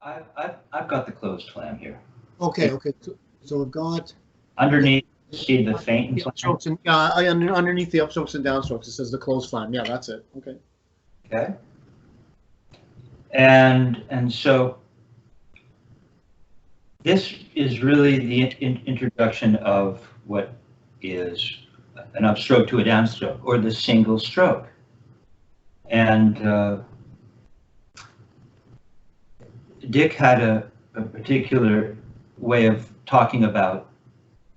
I've got the closed flam here. Okay, okay. So we've got Underneath, see the faint the upstrokes and underneath the upstrokes and downstrokes, it says the closed flam. Yeah, that's it. Okay. Okay. And so this is really the introduction of what is an upstroke to a downstroke, or the single stroke. And Dick had a particular way of talking about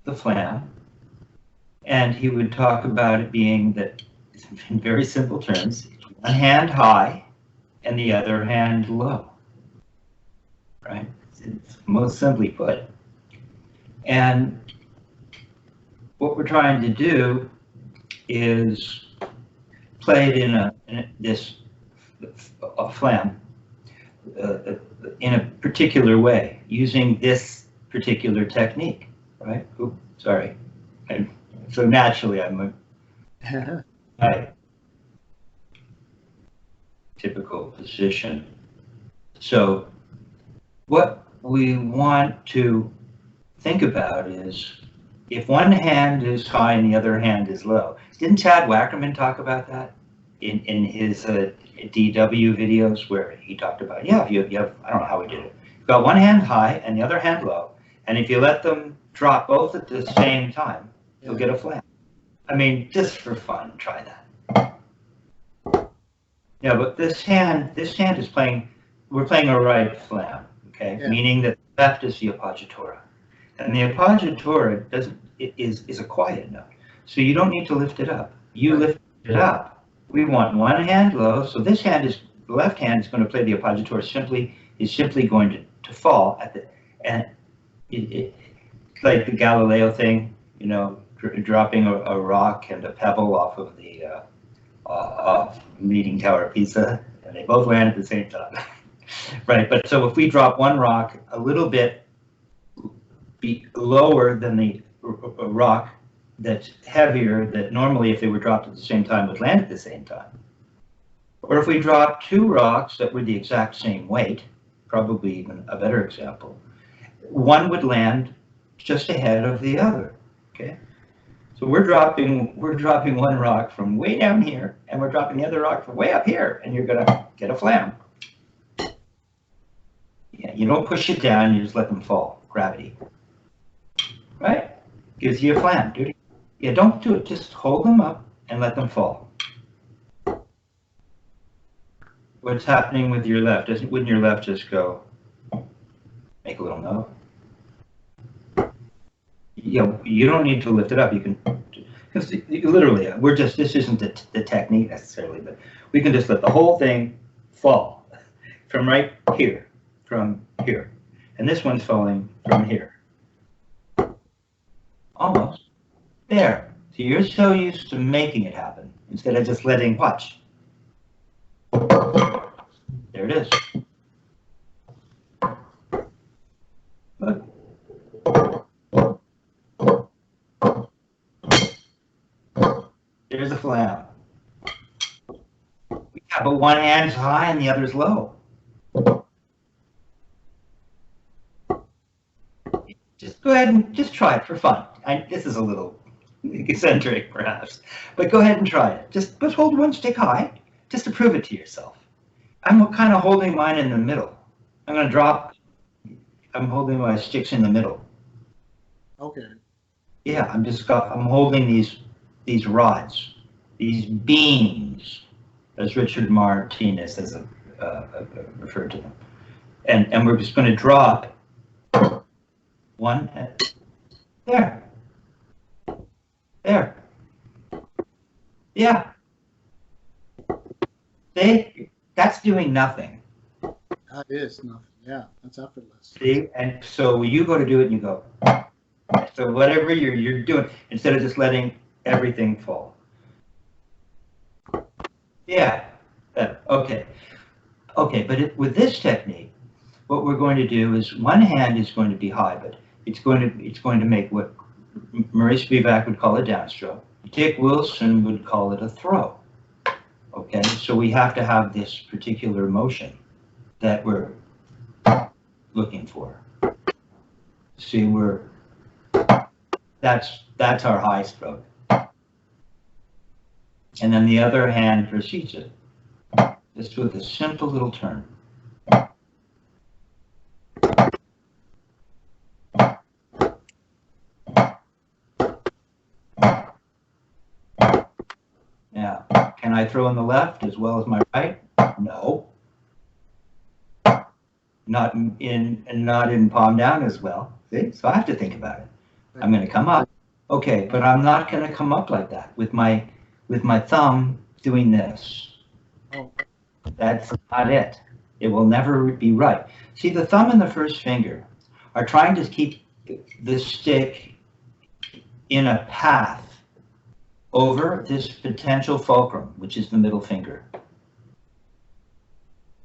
the flam, and he would talk about it being that, in very simple terms, one hand high and the other hand low, right? It's most simply put. And what we're trying to do is play it in this flam in a particular way, using this particular technique, right? Oops, sorry. So naturally, I'm a typical position. So what we want to think about is, if one hand is high and the other hand is low. Didn't Chad Wackerman talk about that in his DW videos, where he talked about, yeah, if you have, I don't know how he did it. You've got one hand high and the other hand low, and if you let them drop both at the same time, you'll get a flam. I mean, just for fun, try that. Yeah, but this hand is playing, we're playing a right flam, okay? Yeah. Meaning that left is the appoggiatura. And the appoggiatura is a quiet note. So you don't need to lift it up. You lift it up. We want one hand low, so this hand is, the left hand is going to play the appoggiatura, is simply going to fall at the, and it's like the Galileo thing, you know, dropping a rock and a pebble off of the Leaning Tower of Pisa, and they both land at the same time. Right, but so if we drop one rock a little bit lower than the rock that's heavier, that normally if they were dropped at the same time would land at the same time. Or if we drop two rocks that were the exact same weight, probably even a better example, one would land just ahead of the other, okay? So we're dropping one rock from way down here, and we're dropping the other rock from way up here, and you're gonna get a flam. Yeah, you don't push it down, you just let them fall, gravity. Right? Gives you a flam, dude. Yeah, don't do it, just hold them up and let them fall. What's happening with your left? Wouldn't your left just go, make a little note? You don't need to lift it up. You can, because literally, this isn't the technique necessarily, but we can just let the whole thing fall from right here, from here. And this one's falling from here. Almost. There. So you're so used to making it happen instead of just letting, watch. There it is. Look. There's a flam. Yeah, but one hand's high and the other's low. Just go ahead and just try it for fun. This is a little eccentric, perhaps, but go ahead and try it. Just hold one stick high, just to prove it to yourself. I'm kind of holding mine in the middle. I'm going to drop. I'm holding my sticks in the middle. Okay. Yeah, I'm holding these rods, these beams, as Richard Martinez has referred to them, and we're just going to drop one there. There. Yeah. See, that's doing nothing. That is nothing. Yeah, that's effortless. See, and so you go to do it and you go. So whatever you're doing, instead of just letting everything fall. Yeah. Okay. Okay, but with this technique, what we're going to do is one hand is going to be high, but it's going to make what Maurice Spivak would call a downstroke. Dick Wilson would call it a throw. Okay, so we have to have this particular motion that we're looking for. See, that's our high stroke. And then the other hand precedes it, just with a simple little turn. Now, can I throw in the left as well as my right? No. Not in palm down as well. See? So I have to think about it. I'm going to come up. Okay, but I'm not going to come up like that with my thumb doing this. Oh. That's not it. It will never be right. See, the thumb and the first finger are trying to keep the stick in a path over this potential fulcrum, which is the middle finger.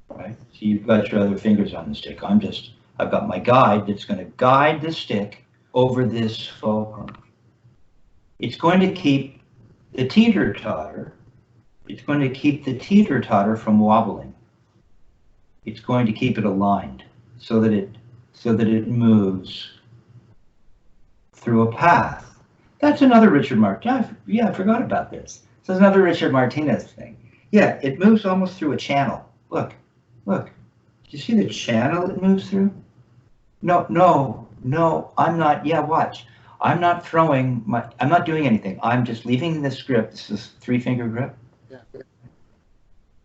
Right? So you've got your other fingers on the stick. I've got my guide that's going to guide the stick over this fulcrum. It's going to keep the teeter-totter. It's going to keep the teeter-totter from wobbling. It's going to keep it aligned so that it moves through a path. That's another Richard Martinez. Yeah, I forgot about this. This is another Richard Martinez thing. Yeah, it moves almost through a channel. Look. Do you see the channel it moves through? No, I'm not. Yeah, watch. I'm not doing anything. I'm just leaving this grip. This is 3-finger grip.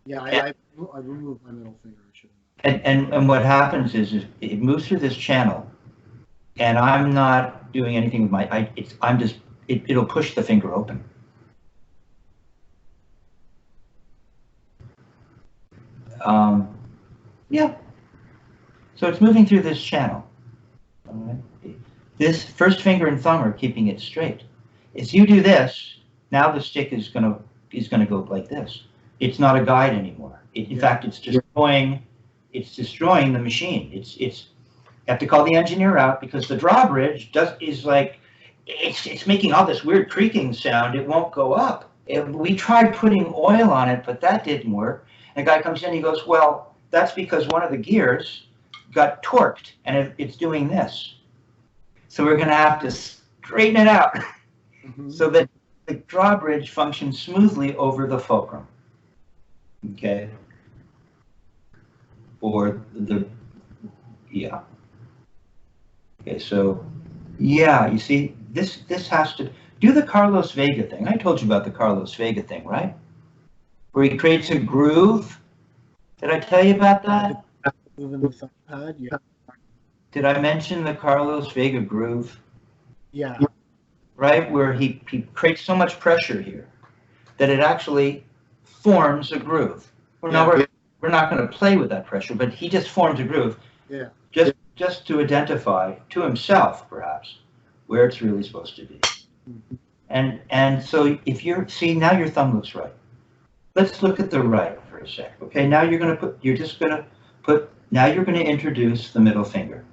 Yeah, I removed my middle finger. And what happens is it moves through this channel, and I'm not doing anything with it'll push the finger open. Yeah. So it's moving through this channel. All right. This first finger and thumb are keeping it straight. As you do this, now the stick is gonna go like this. It's not a guide anymore. In fact, it's destroying the machine. You have to call the engineer out because the drawbridge it's making all this weird creaking sound. It won't go up. We tried putting oil on it, but that didn't work. And a guy comes in, he goes, well, that's because one of the gears got torqued and it's doing this. So we're going to have to straighten it out so that the drawbridge functions smoothly over the fulcrum. Okay. Okay, so, yeah, you see, this has to do the Carlos Vega thing. I told you about the Carlos Vega thing, right? Where he creates a groove. Did I tell you about that? Moving the thumb pad, yeah. Did I mention the Carlos Vega groove? Yeah. Right, where he creates so much pressure here that it actually forms a groove. We're not going to play with that pressure, but he just forms a groove. Yeah. Just to identify to himself, perhaps, where it's really supposed to be. And so if now your thumb looks right. Let's look at the right for a sec. Okay, now you're going to introduce the middle finger.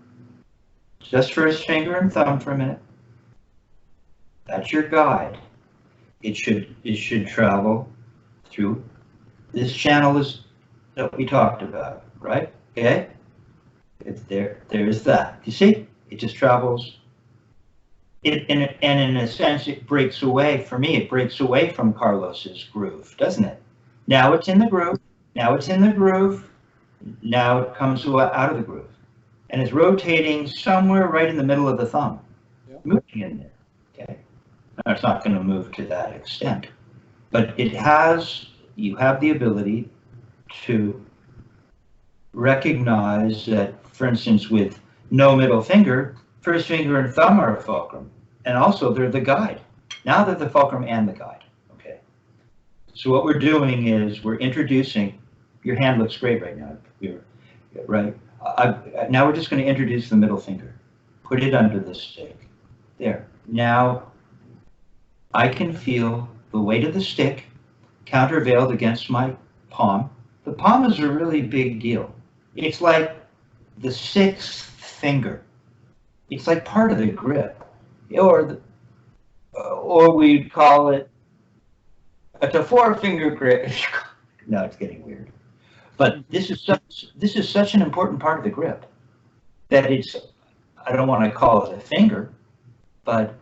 Just first finger and thumb for a minute. That's your guide. It should travel through this channel that we talked about, right? Okay? It's there's that. You see? It just travels. And in a sense, it breaks away, for me, it breaks away from Carlos's groove, doesn't it? Now it's in the groove. Now it's in the groove. Now it comes out of the groove. And it's rotating somewhere right in the middle of the thumb. Yep. Moving in there. Okay. Now it's not going to move to that extent. But you have the ability to recognize that, for instance, with no middle finger, first finger and thumb are a fulcrum. And also they're the guide. Now they're the fulcrum and the guide. Okay. So what we're doing is we're introducing, your hand looks great right now. Right. Now we're just going to introduce the middle finger. Put it under the stick. There. Now I can feel the weight of the stick countervailed against my palm. The palm is a really big deal. It's like the sixth finger. It's like part of the grip, or we'd call it a 4-finger grip. No, it's getting weird. But this is such an important part of the grip. that it's, I don't want to call it a finger, but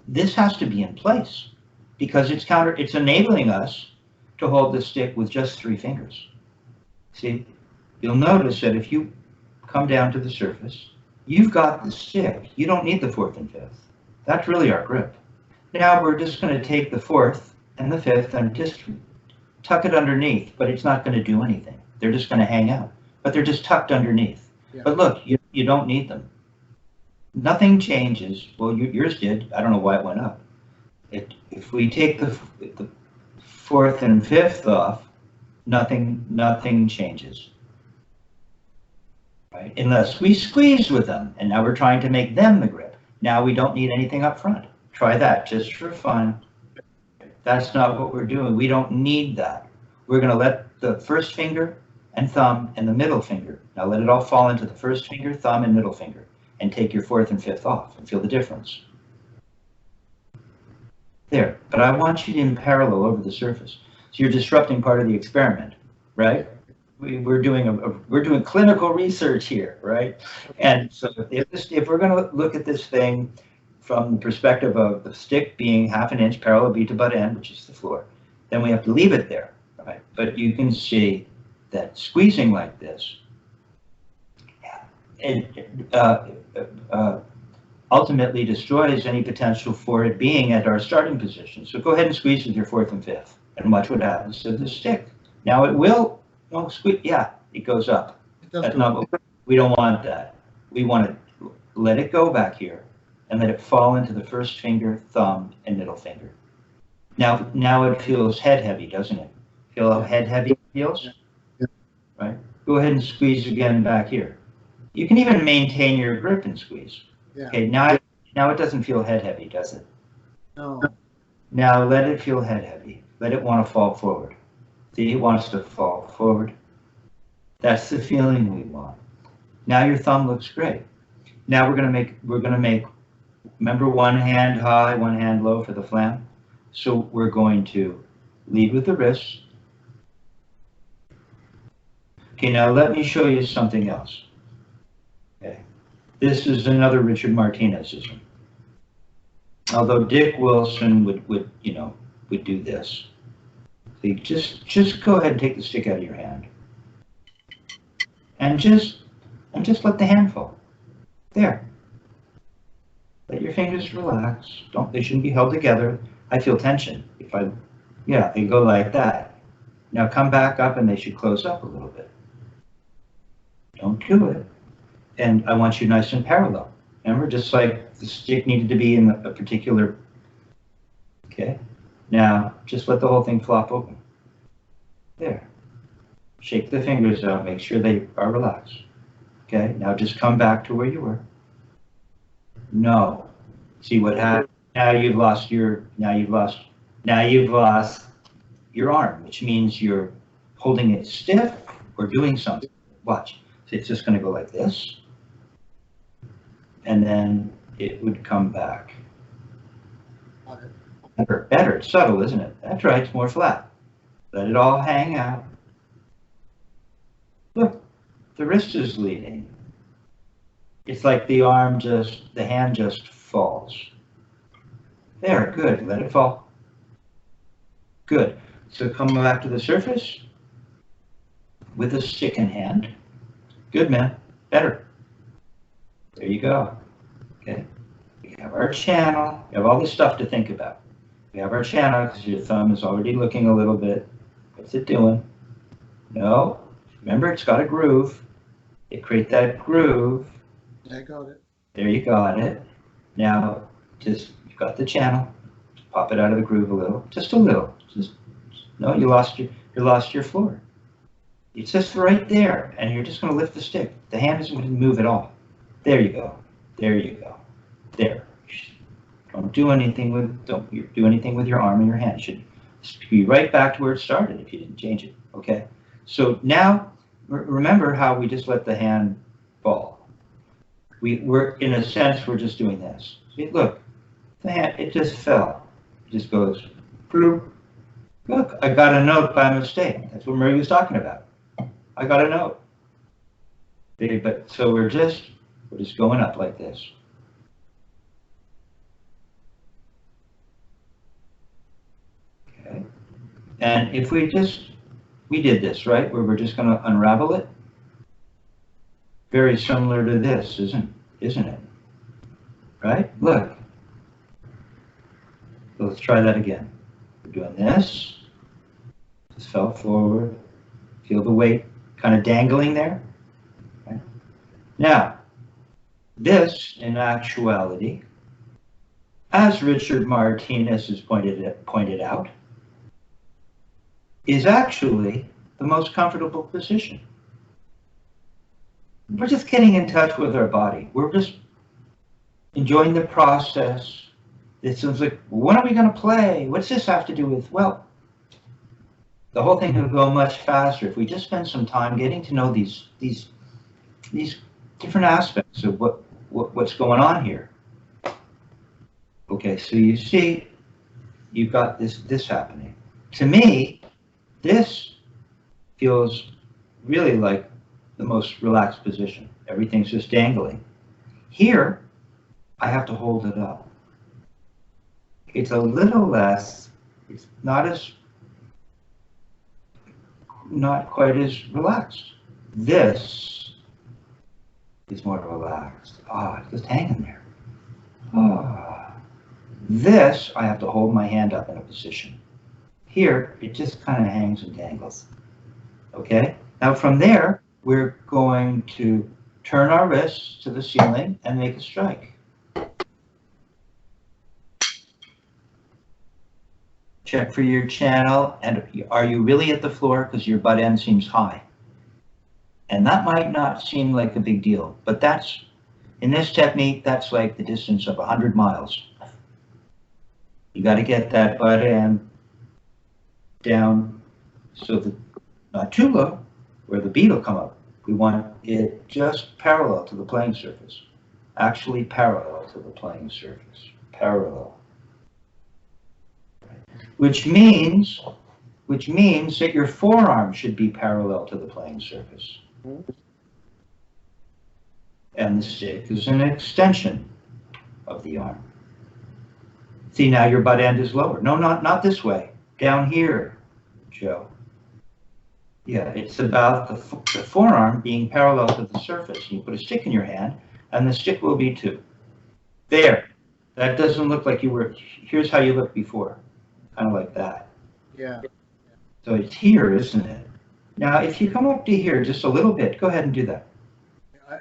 this has to be in place because it's enabling us to hold the stick with just 3 fingers. See, you'll notice that if you come down to the surface, you've got the stick. You don't need the 4th and 5th. That's really our grip. Now we're just going to take the 4th and the 5th and just tuck it underneath, but it's not going to do anything. They're just going to hang out, but they're just tucked underneath. Yeah. But look, you don't need them. Nothing changes. Well, yours did. I don't know why it went up. If we take the 4th and 5th off, nothing changes. Right? Unless we squeeze with them, and now we're trying to make them the grip. Now we don't need anything up front. Try that just for fun. That's not what we're doing. We don't need that. We're going to let the first finger and thumb and the middle finger. Now let it all fall into the first finger, thumb, and middle finger, and take your 4th and 5th off and feel the difference. There, but I want you to in parallel over the surface. So you're disrupting part of the experiment, right? We're doing clinical research here, right? And so if we're going to look at this thing from the perspective of the stick being 1/2 inch parallel bead to butt end, which is the floor, then we have to leave it there, right? But you can see that squeezing like this, ultimately destroys any potential for it being at our starting position. So go ahead and squeeze with your 4th and 5th and watch what happens to the stick. Now it will, well, squeeze, yeah, it goes up. That's not, we don't want that. We want to let it go back here and let it fall into the first finger, thumb, and middle finger. Now it feels head heavy, doesn't it? Feel how head heavy it feels? Yeah. Right? Go ahead and squeeze again back here. You can even maintain your grip and squeeze. Yeah. Okay, now it doesn't feel head heavy, does it? No. Now let it feel head heavy. Let it want to fall forward. See, it wants to fall forward. That's the feeling we want. Now your thumb looks great. Now we're gonna make, remember, one hand high, one hand low for the flam? So we're going to lead with the wrists. Okay, now let me show you something else. Okay, this is another Richard Martinezism. Although Dick Wilson would do this. So just go ahead and take the stick out of your hand, and just let the hand fall. There. Let your fingers relax. They shouldn't be held together. I feel tension if they go like that. Now come back up and they should close up a little bit. Don't do it. And I want you nice and parallel. Remember, just like the stick needed to be in a particular, okay? Now, just let the whole thing flop open. There. Shake the fingers out, make sure they are relaxed. Okay, now just come back to where you were. No. See what happened? Now you've lost your arm, which means you're holding it stiff or doing something. Watch. So it's just gonna go like this. And then it would come back. Better, it's subtle, isn't it? That's right, it's more flat. Let it all hang out. Look, the wrist is leading. It's like the hand just falls. There, good, let it fall. Good, so come back to the surface with a stick in hand. Good, man, better. There you go, okay. We have our channel, we have all this stuff to think about. We have our channel because your thumb is already looking a little bit. What's it doing? No, remember it's got a groove. You create that groove. I got it. There you got it. Now, you've got the channel. Just pop it out of the groove a little, just a little. No, you lost your floor. It's just right there, and you're just going to lift the stick. The hand isn't going to move at all. There you go. There you go. There. Don't do anything with your arm and your hand. It should be right back to where it started if you didn't change it. Okay. So now, remember how we just let the hand fall. We're in a sense we're just doing this. See, look, the hand, it just fell. It just goes. Bloop. Look, I got a note by mistake. That's what Marie was talking about. I got a note. But so we're just We're just going up like this. Okay. And if we did this, right, where we're just going to unravel it, very similar to this, isn't it? Right? Look. So let's try that again. We're doing this. Just fell forward. Feel the weight kind of dangling there. Okay. Now, this, in actuality, as Richard Martinez has pointed out, is actually the most comfortable position. We're just getting in touch with our body. We're just enjoying the process. It seems like, when are we going to play? What's this have to do with? Well, the whole thing would go much faster if we just spend some time getting to know these different aspects of what's going on here. Okay, so you see, you've got this happening. To me, this feels really like the most relaxed position. Everything's just dangling. Here, I have to hold it up. It's a little less, it's not quite as relaxed. This is more relaxed. It's just hanging there. This, I have to hold my hand up in a position. Here, it just kind of hangs and dangles. Okay? Now from there, we're going to turn our wrists to the ceiling and make a strike. Check for your channel, and are you really at the floor? Because your butt end seems high. And that might not seem like a big deal, but that's, in this technique, that's like the distance of 100 miles. You got to get that butt end down so that, not too low, where the beat will come up. We want it just parallel to the playing surface. Actually parallel to the playing surface. Parallel. Which means that your forearm should be parallel to the playing surface. And the stick is an extension of the arm. See, now your butt end is lower. No, not this way. Down here, Joe. Yeah, it's about the forearm being parallel to the surface. You put a stick in your hand, and the stick will be too. There. That doesn't look like you were. Here's how you looked before. Kind of like that. Yeah. So it's here, isn't it? Now, if you come up to here just a little bit, go ahead and do that.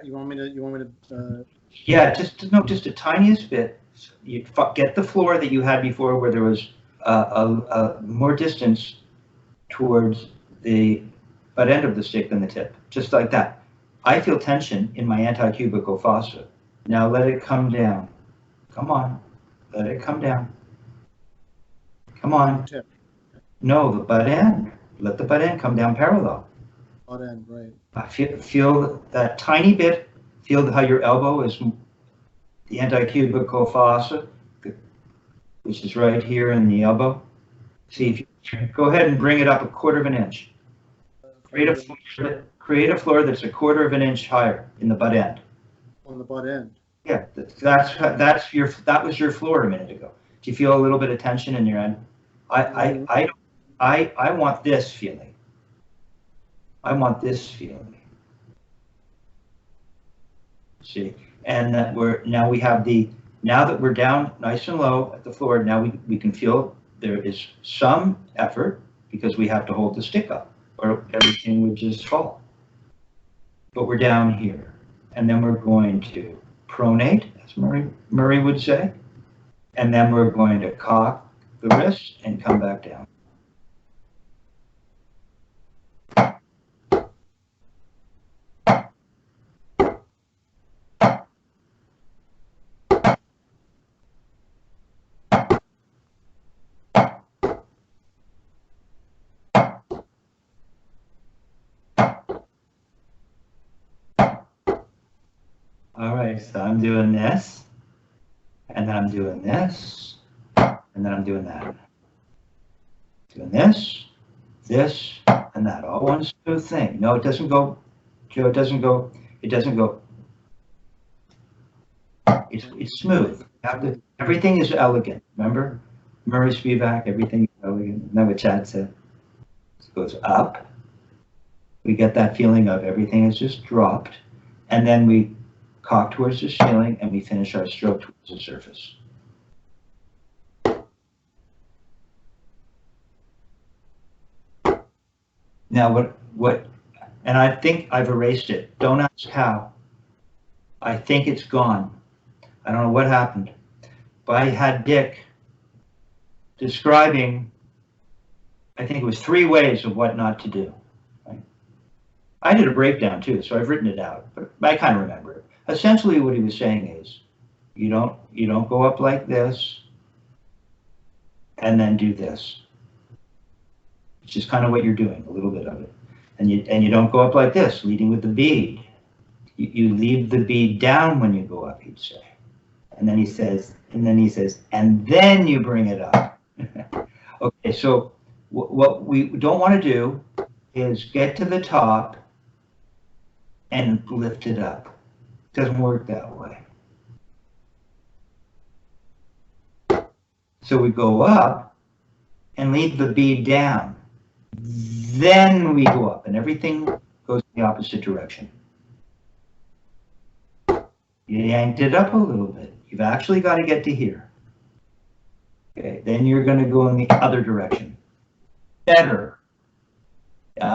You want me to? Yeah, just the tiniest bit. You get the floor that you had before, where there was more distance towards the butt end of the stick than the tip. Just like that. I feel tension in my anticubical fossa. Now let it come down. Come on, let it come down. Come on. No, the butt end. Let the butt end come down parallel. Butt end, right. I feel that tiny bit. Feel how your elbow is the anticubical fossa, which is right here in the elbow. See, if you go ahead and bring it up 1/4 of an inch. Create a floor that's 1/4 of an inch higher in the butt end. On the butt end. Yeah, that was your floor a minute ago. Do you feel a little bit of tension in your end? I want this feeling. I want this feeling. See, and that now that we're down nice and low at the floor, now we can feel there is some effort because we have to hold the stick up or everything would just fall. But we're down here, and then we're going to pronate, as Murray would say, and then we're going to cock the wrist and come back down. All right, so I'm doing this, and then I'm doing this, and then I'm doing that. Doing this, and that, all one smooth thing. No, it doesn't go, Joe, it doesn't go It's smooth. Everything is elegant. Remember? Murray Spivak, everything is elegant. Isn't that what Chad said? It goes up. We get that feeling of everything is just dropped. And then we cock towards the ceiling and we finish our stroke towards the surface. Now and I think I've erased it. Don't ask how. I think it's gone. I don't know what happened. But I had Dick describing, I think it was 3 ways of what not to do. Right? I did a breakdown too, so I've written it out, but I kind of remember it. Essentially what he was saying is, you don't go up like this and then do this. Which is kind of what you're doing, a little bit of it. And you don't go up like this, leading with the bead. You leave the bead down when you go up, he'd say. And then he says, and then you bring it up. Okay, so what we don't want to do is get to the top and lift it up. It doesn't work that way. So we go up and leave the bead down. Then we go up, and everything goes in the opposite direction. You yanked it up a little bit. You've actually got to get to here. Okay, then you're going to go in the other direction. Better. You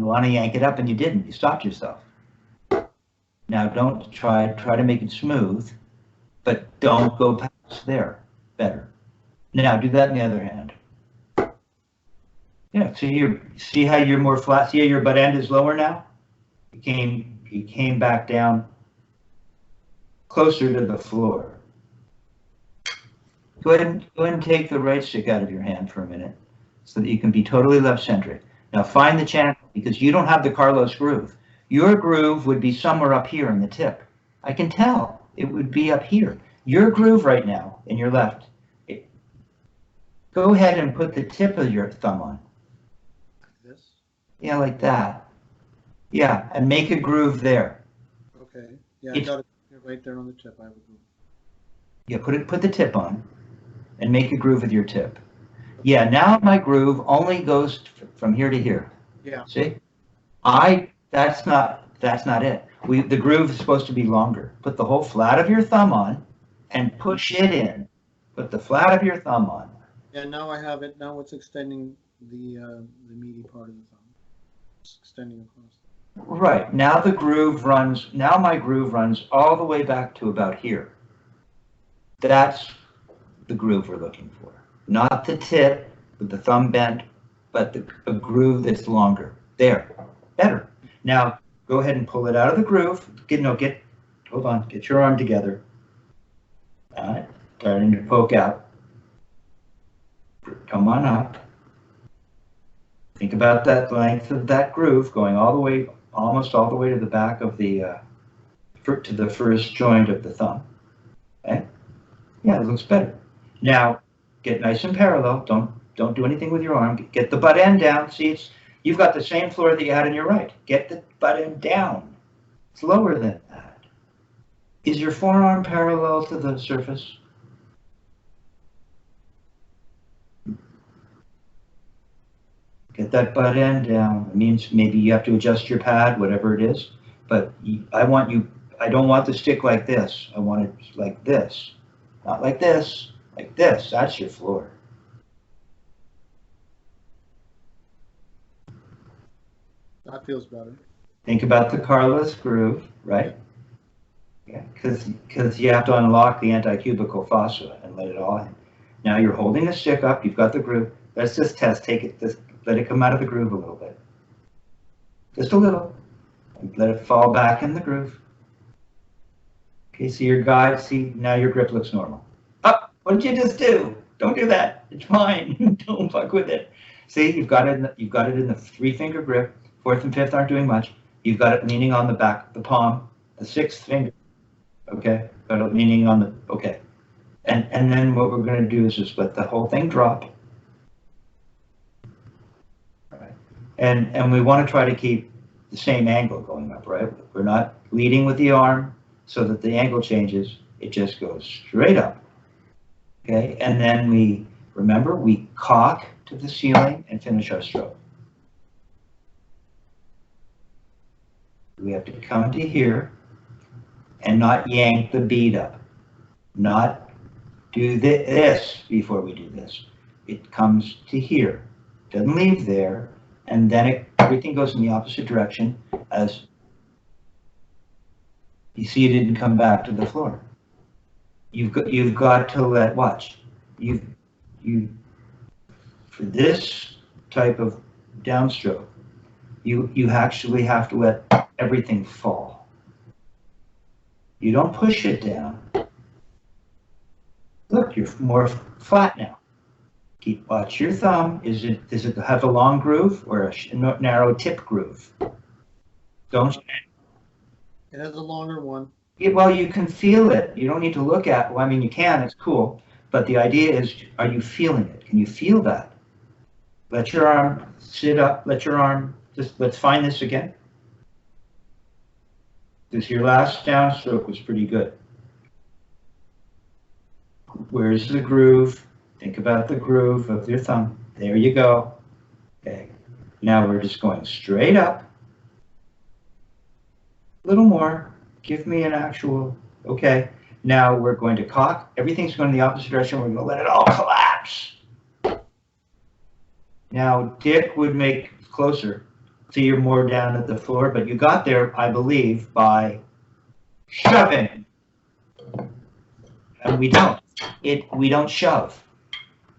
want to yank it up and you didn't. You stopped yourself. Now don't try to make it smooth, but don't go past there. Better. Now do that in the other hand. Yeah, see how you're more flat? See how your butt end is lower now? He came back down closer to the floor. Go ahead and take the right stick out of your hand for a minute so that you can be totally left-centric. Now find the channel, because you don't have the Carlos groove. Your groove would be somewhere up here in the tip. I can tell. It would be up here. Your groove right now in your left. Go ahead and put the tip of your thumb on. This? Yeah, like that. Yeah, and make a groove there. Okay. Yeah, I got it right there on the tip. I would move. Yeah, put the tip on and make a groove with your tip. Yeah, now my groove only goes from here to here. Yeah. See? That's not it. The groove is supposed to be longer. Put the whole flat of your thumb on and push it in. Put the flat of your thumb on. Yeah, now I have it. Now it's extending the meaty part of the thumb. It's extending across. Right. Now my groove runs all the way back to about here. That's the groove we're looking for. Not the tip with the thumb bent, but a groove that's longer. There. Better. Now go ahead and pull it out of the groove. Hold on, get your arm together. All right. Starting to poke out. Come on up. Think about that length of that groove going all the way, almost all the way to the back of to the first joint of the thumb. Okay? Yeah, it looks better. Now, get nice and parallel. Don't do anything with your arm. Get the butt end down. See, you've got the same floor that you had in your right. Get the butt end down. It's lower than that. Is your forearm parallel to the surface? Get that butt end down. It means maybe you have to adjust your pad, whatever it is. But I don't want the stick like this. I want it like this. Not like this. Like this. That's your floor. That feels better. Think about the Carlos groove, right? Yeah, because you have to unlock the anticubical fossa and let it all in. Now you're holding the stick up. You've got the groove. Let's just test. Let it come out of the groove a little bit. Just a little. And let it fall back in the groove. Okay, see your guide. See, now your grip looks normal. Oh, what did you just do? Don't do that. It's fine. Don't fuck with it. See, you've got it in the 3-finger grip. 4th and 5th aren't doing much. You've got it leaning on the back, the palm, the 6th finger. Okay, got it leaning on the, okay. And then what we're going to do is just let the whole thing drop. And we want to try to keep the same angle going up, right? We're not leading with the arm. so that the angle changes. It just goes straight up. Okay, and then we cock to the ceiling and finish our stroke. We have to come to here and not yank the bead up, not do this before we do this. It comes to here, doesn't leave there, and then everything goes in the opposite direction as you see. It didn't come back to the floor. You've got to watch. For this type of downstroke, you actually have to let everything fall. You don't push it down. Look, you're more flat now. Watch your thumb. Does it have a long groove or a narrow tip groove? Don't. It has a longer one. Yeah, well, you can feel it. You don't need to look at. Well, I mean, you can. It's cool. But the idea is, are you feeling it? Can you feel that? Let your arm sit up. Let your arm. Let's find this again. Because your last downstroke was pretty good. Where's the groove? Think about the groove of your thumb. There you go. Okay. Now we're just going straight up. A little more. Give me an actual. Okay. Now we're going to cock. Everything's going in the opposite direction. We're going to let it all collapse. Now Dick would make closer. So you're more down at the floor, but you got there, I believe, by shoving. And we don't. We don't shove.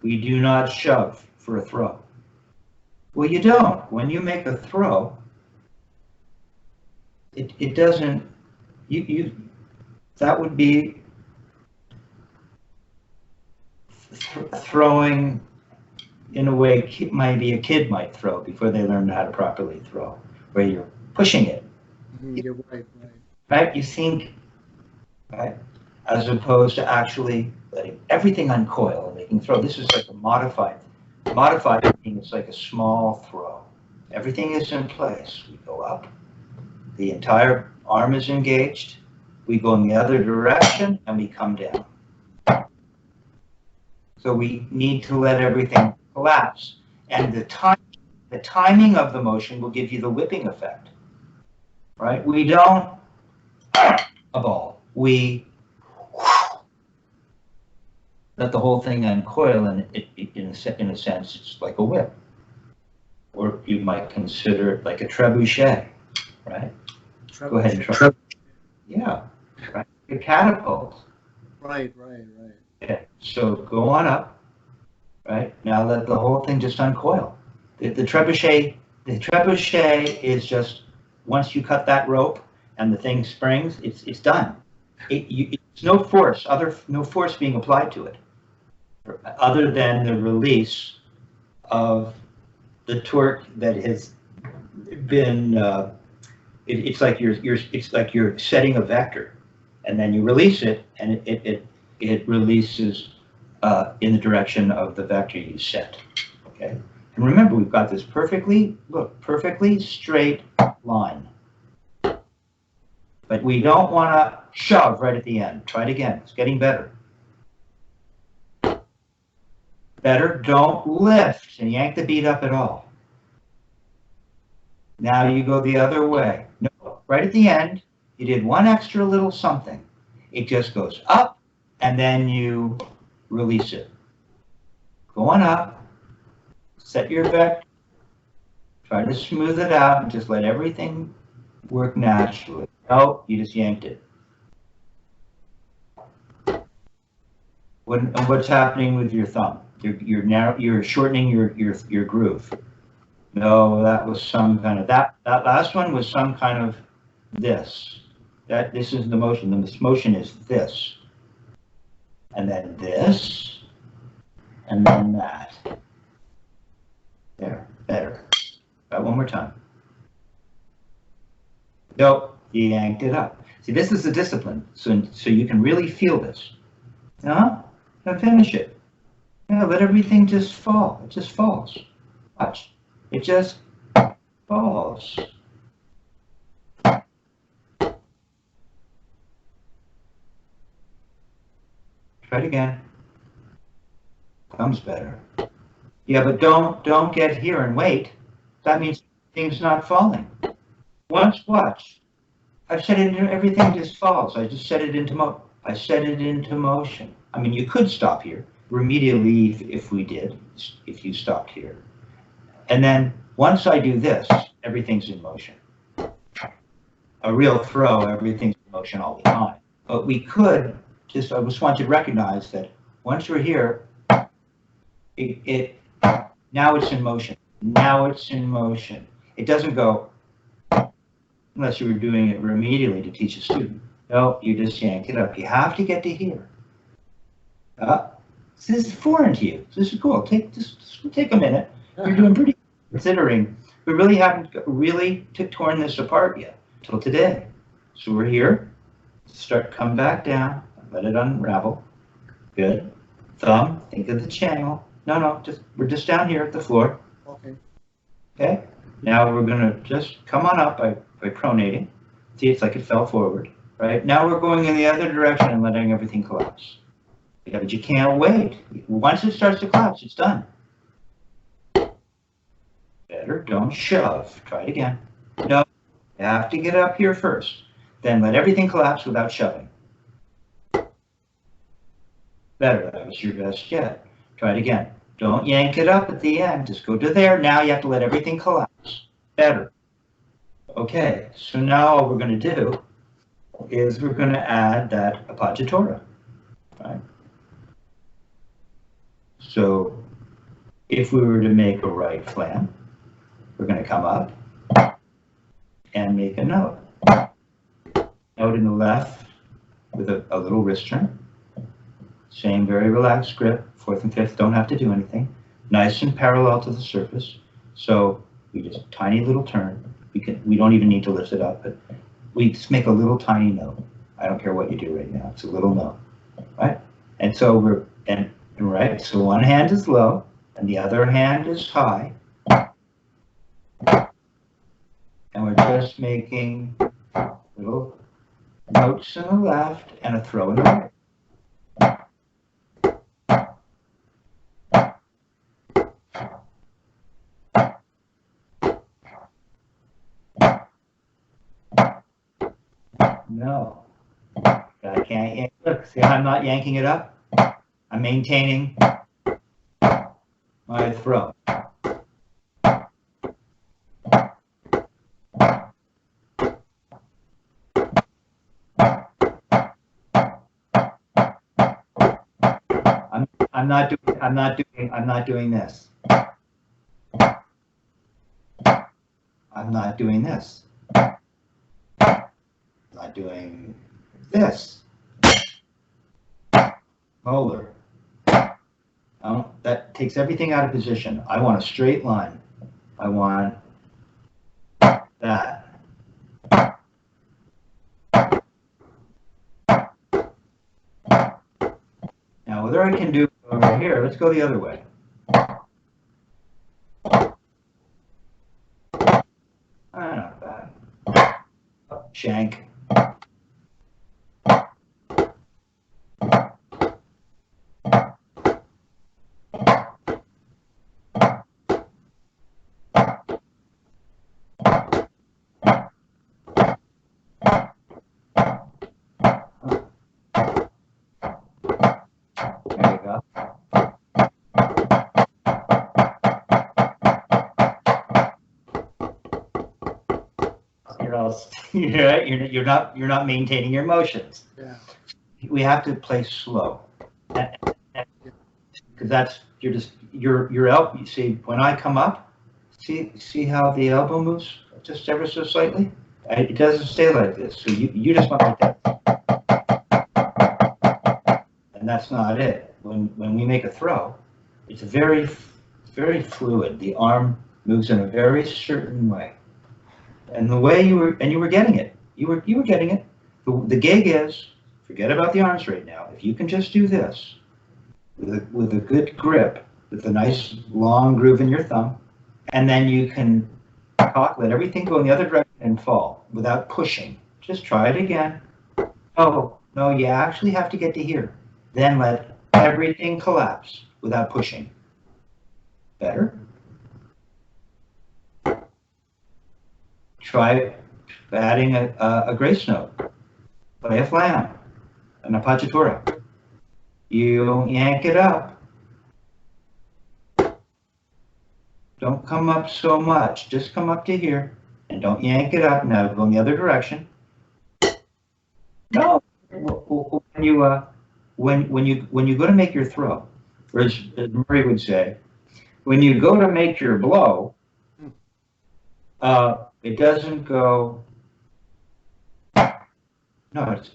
We do not shove for a throw. Well, you don't. When you make a throw, it doesn't. That would be throwing in a way maybe a kid might throw before they learn how to properly throw, where you're pushing it. You're right. Right? You think, right? As opposed to actually letting everything uncoil and making throw. This is like a modified thing. It's like a small throw. Everything is in place. We go up. The entire arm is engaged. We go in the other direction and we come down. So we need to let everything collapse. And the timing of the motion will give you the whipping effect. Right? We don't a ball. We let the whole thing uncoil, and in a sense, it's like a whip. Or you might consider it like a trebuchet, right? Go ahead and try. Yeah, right. A catapult. Right. Yeah. So go on up, right? Now let the whole thing just uncoil. The trebuchet is just, once you cut that rope and the thing springs, it's done. It's no force being applied to it, other than the release of the torque that has been. It's like you're setting a vector, and then you release it, and it releases in the direction of the vector you set. Okay, and remember, we've got this perfectly straight line. But we don't want to shove right at the end. Try it again. It's getting better. Better. Don't lift and yank the bead up at all. Now you go the other way. No, right at the end, you did one extra little something. It just goes up, and then you release it. Go on up. Set your vector. Try to smooth it out and just let everything work naturally. Oh, you just yanked it. What's happening with your thumb? You're shortening your groove. No, that was some kind of that last one was some kind of this. This is the motion. This motion is this. And then this. And then that. There, better. Try one more time. Nope. You yanked it up. See, this is the discipline, so you can really feel this. Now finish it. Yeah, let everything just fall. It just falls. Watch. It just falls. Try it again. Thumb's better. Yeah, but don't get here and wait. That means things not falling. Once watch. I've set it into everything just falls. I just set it into motion. I mean, you could stop here, immediately if we did, if you stopped here. And then once I do this, everything's in motion. A real throw, everything's in motion all the time. But we could just, I just want you to recognize that once you're here, now it's in motion. Now it's in motion. It doesn't go, unless you were doing it immediately to teach a student. No, you just yank it up. You have to get to here. This is foreign to you. This is cool. Take a minute. You're doing pretty good, considering we really haven't torn this apart yet till today. So we're here. Come back down. Let it unravel. Good. Thumb. Think of the channel. No. We're just down here at the floor. Okay. Okay. Now we're gonna just come on up by pronating. See, it's like it fell forward. Right. Now we're going in the other direction and letting everything collapse. Yeah, but you can't wait. Once it starts to collapse, it's done. Better, don't shove. Try it again. No, you have to get up here first. Then let everything collapse without shoving. Better, that was your best yet. Try it again. Don't yank it up at the end. Just go to there. Now you have to let everything collapse. Better. Okay, so now all we're going to do is we're going to add that appoggiatura. Right? So if we were to make a right flam, we're going to come up and make a note. Note in the left with a little wrist turn. Same very relaxed grip. Fourth and fifth don't have to do anything. Nice and parallel to the surface. So we just tiny little turn. We don't even need to lift it up, but we just make a little tiny note. I don't care what you do right now. It's a little note, right? And so right. So one hand is low and the other hand is high. And we're just making little notes in the left and a throw in the right. No, I can't yank. Look, see how I'm not yanking it up? I'm maintaining my throw. I'm not doing this. I'm not doing this. Not doing this. Molar. No, that takes everything out of position. I want a straight line. I want that. Now, whether I can do over here, let's go the other way. Not bad. Shank. You're not maintaining your motions. Yeah. We have to play slow, because that's your elbow. You see, when I come up, see how the elbow moves just ever so slightly. It doesn't stay like this. So you just want like that, and that's not it. When we make a throw, it's very fluid. The arm moves in a very certain way. And the way you were getting it, you were getting it. The gig is, forget about the arms right now. If you can just do this with a good grip, with a nice long groove in your thumb, and then you can let everything go in the other direction and fall without pushing. Just try it again. Oh, no, you actually have to get to here. Then let everything collapse without pushing. Better? Try adding a grace note. Play a flam, an appoggiatura. You yank it up. Don't come up so much. Just come up to here and don't yank it up. Now go in the other direction. No. When you go to make your throw, or as Murray would say, when you go to make your blow, it doesn't go. No, it's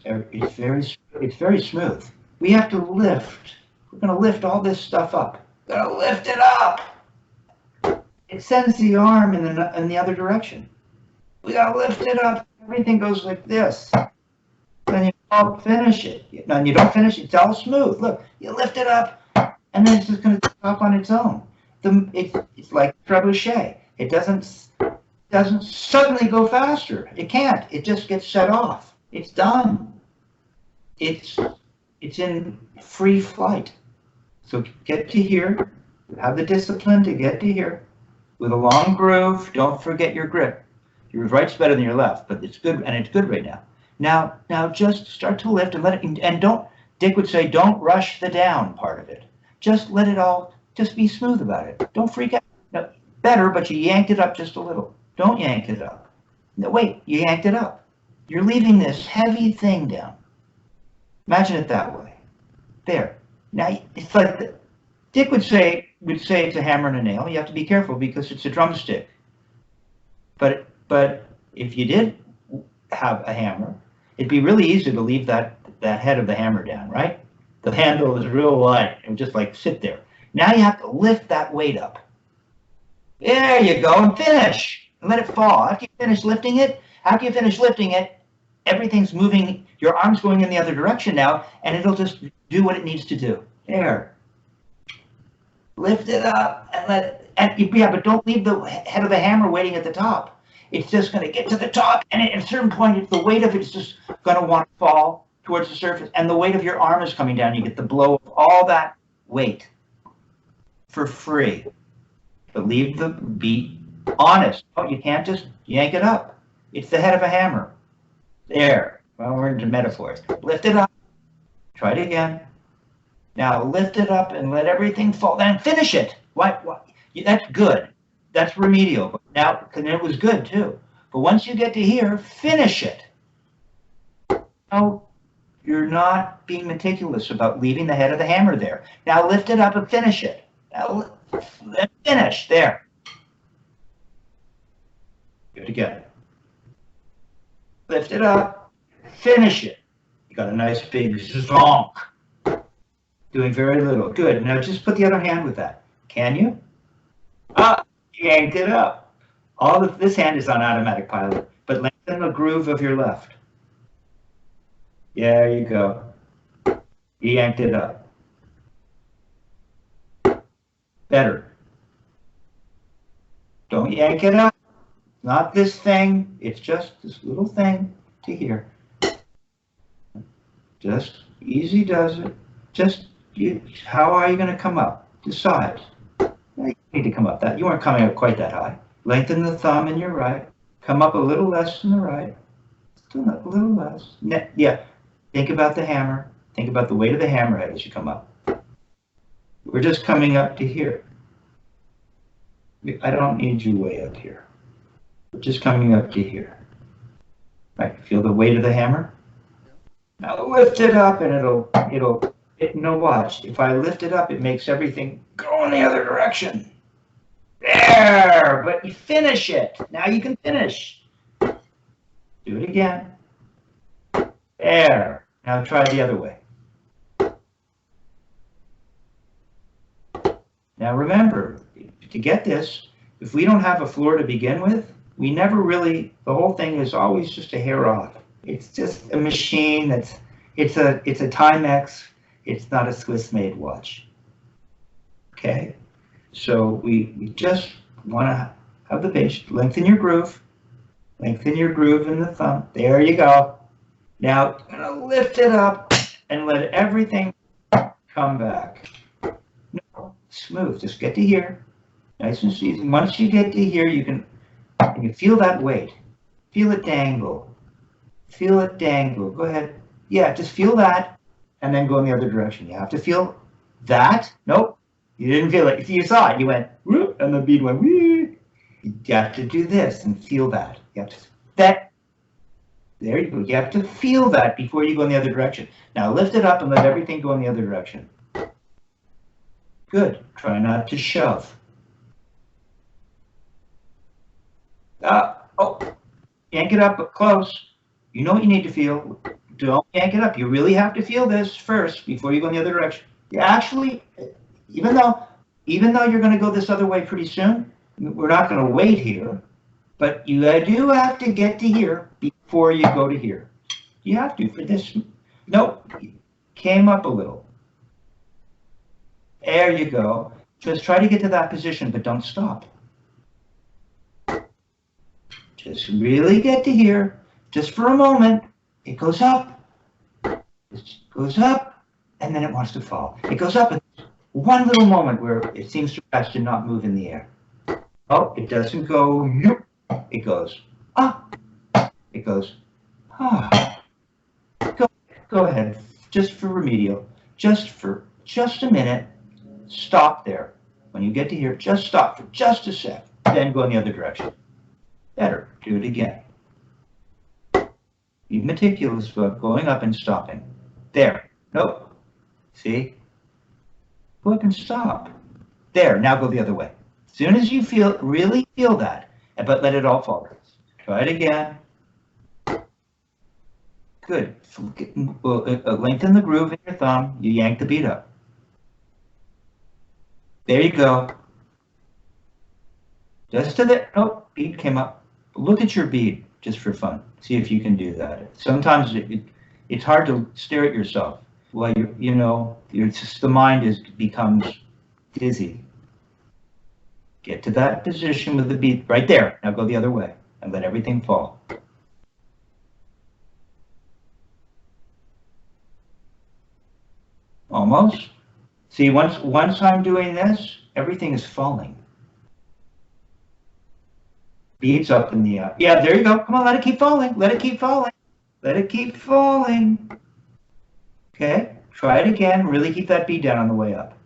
very smooth. We have to lift. We're going to lift all this stuff up. We're going to lift it up. It sends the arm in the other direction. We got to lift it up. Everything goes like this. Then you don't finish it. No, you don't finish it. It's all smooth. Look, you lift it up, and then it's just going to stop on its own. It's like trebuchet. It doesn't suddenly go faster. It can't. It just gets shut off. It's done. It's in free flight. So get to here. Have the discipline to get to here with a long groove. Don't forget your grip. Your right's better than your left, but it's good, and it's good right now. Now just start to lift and let it, and don't, Dick would say, don't rush the down part of it. Just let it all, just be smooth about it. Don't freak out. No, better, but you yanked it up just a little. Don't yank it up. No, wait, you yanked it up. You're leaving this heavy thing down. Imagine it that way. There. Now, it's like, Dick would say it's a hammer and a nail. You have to be careful because it's a drumstick. But if you did have a hammer, it'd be really easy to leave that head of the hammer down, right? The handle is real light. It would just like sit there. Now you have to lift that weight up. There you go, and finish. And let it fall. After you finish lifting it, everything's moving. Your arm's going in the other direction now, and it'll just do what it needs to do. There. Lift it up but don't leave the head of the hammer waiting at the top. It's just going to get to the top, and at a certain point, the weight of it's just going to want to fall towards the surface, and the weight of your arm is coming down. You get the blow of all that weight for free. But be honest. Oh, you can't just yank it up. It's the head of a hammer. There. Well, we're into metaphors. Lift it up. Try it again. Now lift it up and let everything fall. Then finish it. What? That's good. That's remedial. But now, because it was good too. But once you get to here, finish it. No, you're not being meticulous about leaving the head of the hammer there. Now lift it up and finish it. Now finish there. Do it again. Lift it up. Finish it. You got a nice big zonk. Doing very little. Good. Now just put the other hand with that. Can you? Yanked it up. This hand is on automatic pilot, but lengthen the groove of your left. There you go. You yanked it up. Better. Don't yank it up. Not this thing. It's just this little thing to here. Just easy does it. Just how are you going to come up? Decide. You need to come up that. You weren't coming up quite that high. Lengthen the thumb in your right. Come up a little less than the right. Still a little less. Yeah. Think about the hammer. Think about the weight of the hammerhead as you come up. We're just coming up to here. I don't need you way up here. We're just coming up to here. Right. Feel the weight of the hammer? Now lift it up and no, watch. If I lift it up, it makes everything go in the other direction. There, but you finish it. Now you can finish. Do it again. There. Now try the other way. Now remember, to get this, if we don't have a floor to begin with, we never really, the whole thing is always just a hair off. It's just a machine it's a Timex. It's not a Swiss-made watch. Okay? So we just want to have the base. Lengthen your groove. Lengthen your groove in the thumb. There you go. Now, I'm going to lift it up and let everything come back. No, smooth, just get to here. Nice and easy. Once you get to here, you can feel that weight. Feel it dangle. Feel it dangle. Go ahead. Yeah, just feel that and then go in the other direction. You have to feel that. Nope, you didn't feel it. You saw it. You went, whoop, and the bead went, whoo. You have to do this and feel that. You have to, that. There you go. You have to feel that before you go in the other direction. Now lift it up and let everything go in the other direction. Good. Try not to shove. Oh, yank it up, but close. You know what you need to feel. Don't yank it up. You really have to feel this first before you go in the other direction. You actually, even though you're going to go this other way pretty soon, we're not going to wait here, but you do have to get to here before you go to here. You have to for this. Nope, came up a little. There you go. Just try to get to that position, but don't stop. Just really get to here, just for a moment. It goes up, and then it wants to fall. It goes up, and one little moment where it seems to rest and not move in the air. Oh, it doesn't go, it goes, it goes, Go ahead, just for remedial, just a minute, stop there. When you get to here, just stop for just a sec, then go in the other direction. Better, do it again. Be meticulous about going up and stopping. There, nope, see? Go up and stop. There, now go the other way. As soon as you really feel that, but let it all fall. Try it again. Good. Lengthen the groove in your thumb. You yank the bead up. There you go. Just to the, oh, bead came up. Look at your bead just for fun. See if you can do that. Sometimes it's hard to stare at yourself. Well, the mind becomes dizzy. Get to that position with the bead right there. Now go the other way and let everything fall. Almost. See, once I'm doing this, everything is falling. Beads up in the air. Yeah, there you go. Come on, let it keep falling. Let it keep falling. Let it keep falling. Okay, try it again. Really keep that bead down on the way up.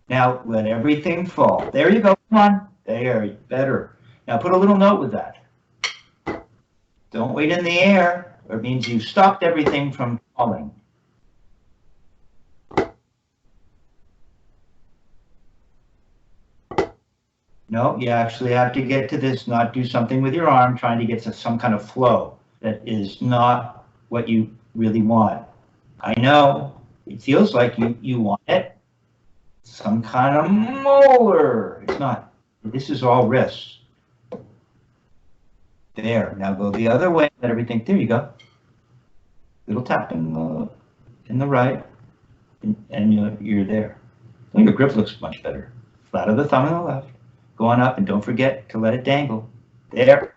Now let everything fall. There you go. Come on. There, better. Now put a little note with that. Don't wait in the air, or it means you've stopped everything from falling. No, you actually have to get to this, not do something with your arm, trying to get to some kind of flow that is not what you really want. I know, it feels like you want it. Some kind of molar. It's not. This is all wrists. There, now go the other way, let everything, there you go. Little tap in the right, and you're there. Well, your grip looks much better. Flat of the thumb on the left. Go on up and don't forget to let it dangle. There.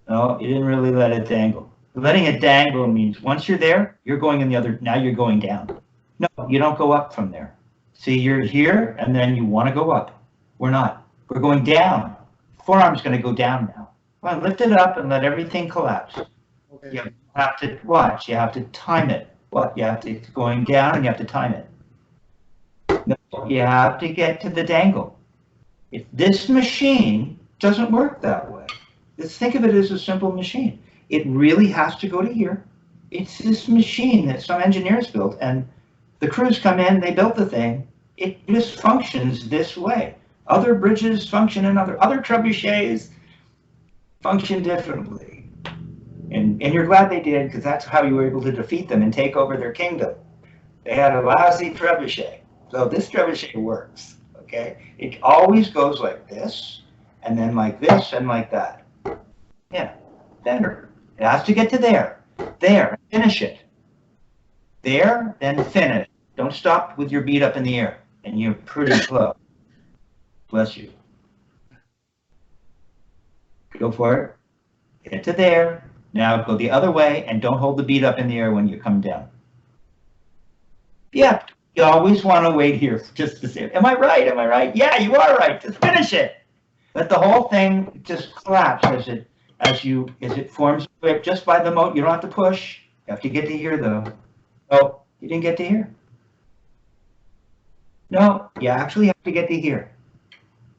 No, you didn't really let it dangle. Letting it dangle means once you're there, you're going in the other, now you're going down. No, you don't go up from there. See, you're here and then you want to go up. We're not. We're going down. Forearm's going to go down now. Well, lift it up and let everything collapse. Okay. You have to watch. You have to time it. What? You have to going down and you have to time it. No, you have to get to the dangle. If this machine doesn't work that way, just think of it as a simple machine. It really has to go to here. It's this machine that some engineers built, and the crews come in, they built the thing. It just functions this way. Other bridges function in other trebuchets function differently. And you're glad they did, because that's how you were able to defeat them and take over their kingdom. They had a lousy trebuchet. So this trebuchet works. Okay, it always goes like this, and then like this, and like that. Yeah, better. It has to get to there. There, finish it. There, then finish. Don't stop with your bead up in the air, and you're pretty close. Bless you. Go for it. Get to there. Now go the other way, and don't hold the bead up in the air when you come down. Yeah, You always want to wait here just to say, am I right? Am I right? Yeah, you are right. Just finish it. Let the whole thing just collapse as it forms a whip just by the motor. You don't have to push. You have to get to here though. Oh, you didn't get to here? No, you actually have to get to here.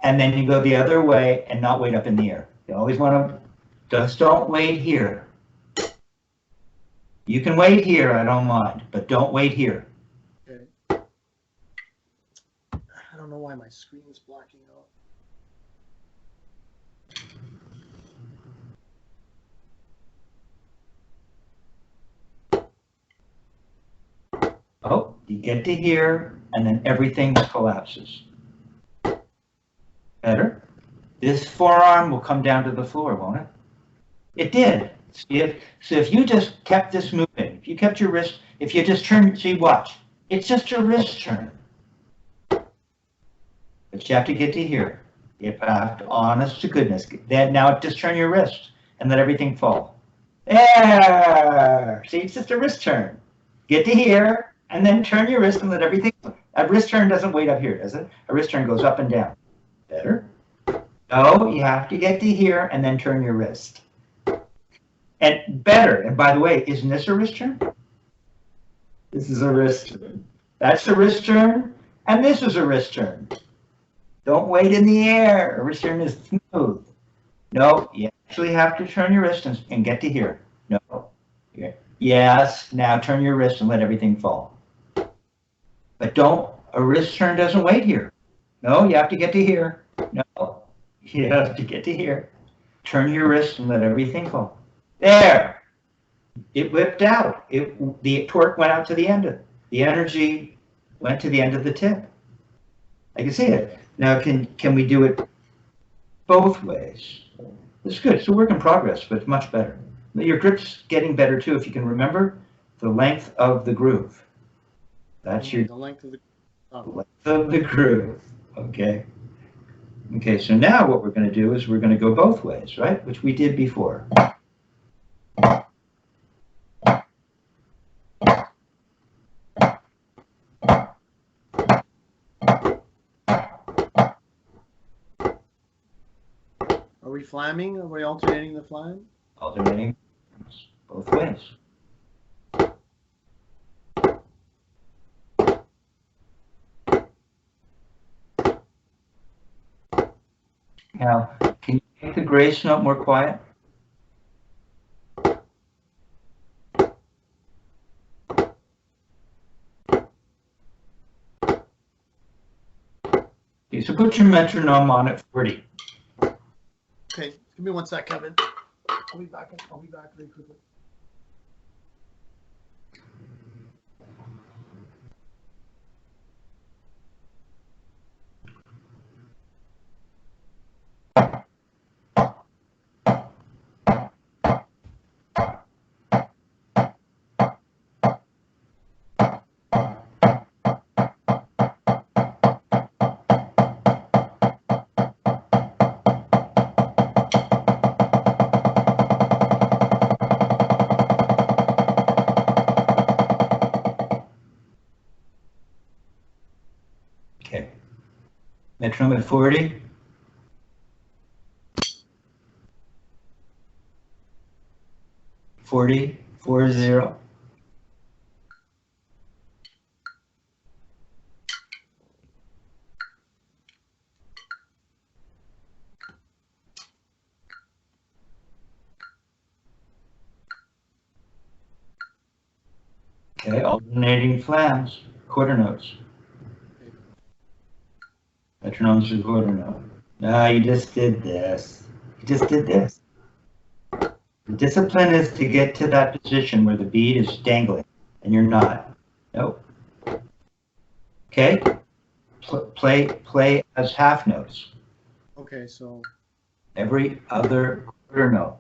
And then you go the other way and not wait up in the air. You always want to, just don't wait here. You can wait here, I don't mind, but don't wait here. Okay. I don't know why my screen is blocking out. Oh, you get to here, and then everything collapses. Better? This forearm will come down to the floor, won't it? It did. So if you just kept this moving, if you kept your wrist, if you just turned, see, watch. It's just a wrist turn. But you have to get to here. You have to, honest to goodness. Then now just turn your wrist and let everything fall. There! See, it's just a wrist turn. Get to here, and then turn your wrist and let everything, a wrist turn doesn't wait up here, does it? A wrist turn goes up and down. Better? No, you have to get to here and then turn your wrist. And better, and by the way, isn't this a wrist turn? This is a wrist turn. That's a wrist turn, and this is a wrist turn. Don't wait in the air. A wrist turn is smooth. No, you actually have to turn your wrist and get to here. No. Here. Yes, now turn your wrist and let everything fall. But don't, a wrist turn doesn't wait here. No, you have to get to here. No, you have to get to here. Turn your wrist and let everything fall. There. It whipped out. The torque went out to the end of it. The energy went to the end of the tip. I can see it. Now, can we do it both ways? It's good. It's a work in progress, but it's much better. Your grip's getting better too if you can remember the length of the groove. That's your the length of the groove. Okay. Okay, so now what we're going to do is we're going to go both ways, right? Which we did before. Are we flamming? Are we alternating the flam? Alternating both ways. Now, can you make the grace note more quiet? Okay, so put your metronome on at 40. Okay, give me 1 sec, Kevin. I'll be back very quickly. Okay. Metronome at 40. Forty, 40. Okay, alternating flams, quarter notes. Metronome's a quarter note. No, you just did this. You just did this. The discipline is to get to that position where the bead is dangling, and you're not. Nope. Okay? Play as half notes. Okay, so Every other quarter note.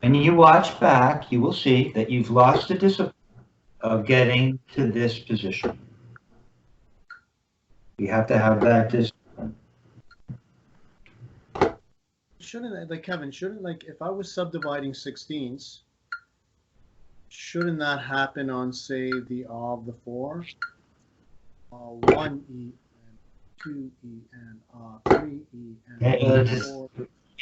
When you watch back, you will see that you've lost the discipline of getting to this position. You have to have that discipline. shouldn't, like Kevin, shouldn't, like, if I was subdividing 16ths, shouldn't that happen on, say, the of the 4? 1 E and 2 E and 3 E and 4.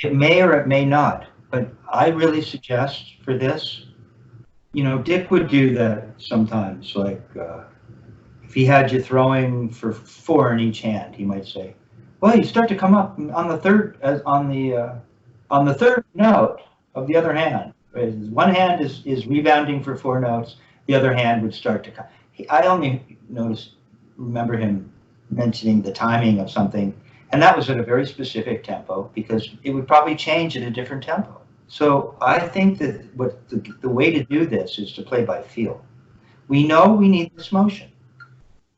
It may or it may not, but I really suggest for this, you know, Dick would do that sometimes, like, if he had you throwing for 4 in each hand, he might say, well, you start to come up on the third, on the third note of the other hand. One hand is rebounding for 4 notes, the other hand would start to come. I only remember him mentioning the timing of something, and that was at a very specific tempo, because it would probably change at a different tempo. So I think that what the way to do this is to play by feel. We know we need this motion.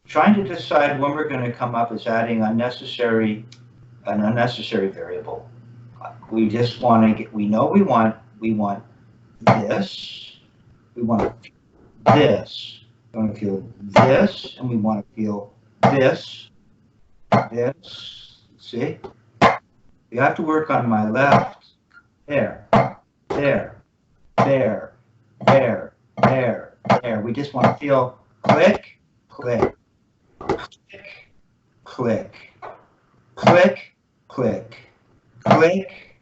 Trying to decide when we're going to come up is adding an unnecessary variable. We just want to get, we know we want this, we want this, we want to feel this, and we want to feel this, see? You have to work on my left, there. We just want to feel click, click, click, click, click, click.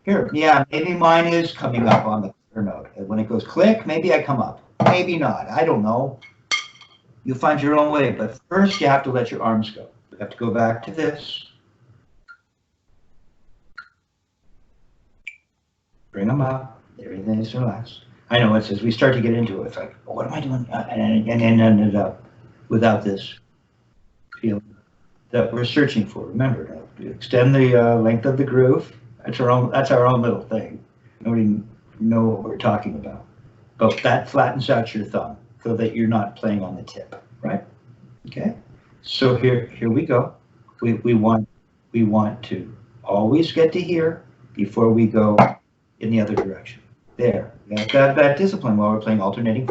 Here, yeah, maybe mine is coming up on the clear note. When it goes click, maybe I come up. Maybe not. I don't know. You'll find your own way. But first, you have to let your arms go. You have to go back to this. Bring them up. Everything is relaxed. I know it's as we start to get into it, it's like, oh, what am I doing? And ended up without this feeling that we're searching for. Remember, extend the length of the groove. That's our own little thing. Nobody know what we're talking about. But that flattens out your thumb so that you're not playing on the tip, right? Okay. So here we go. We want to always get to here before we go in the other direction. There. You have to have that discipline while we're playing alternating.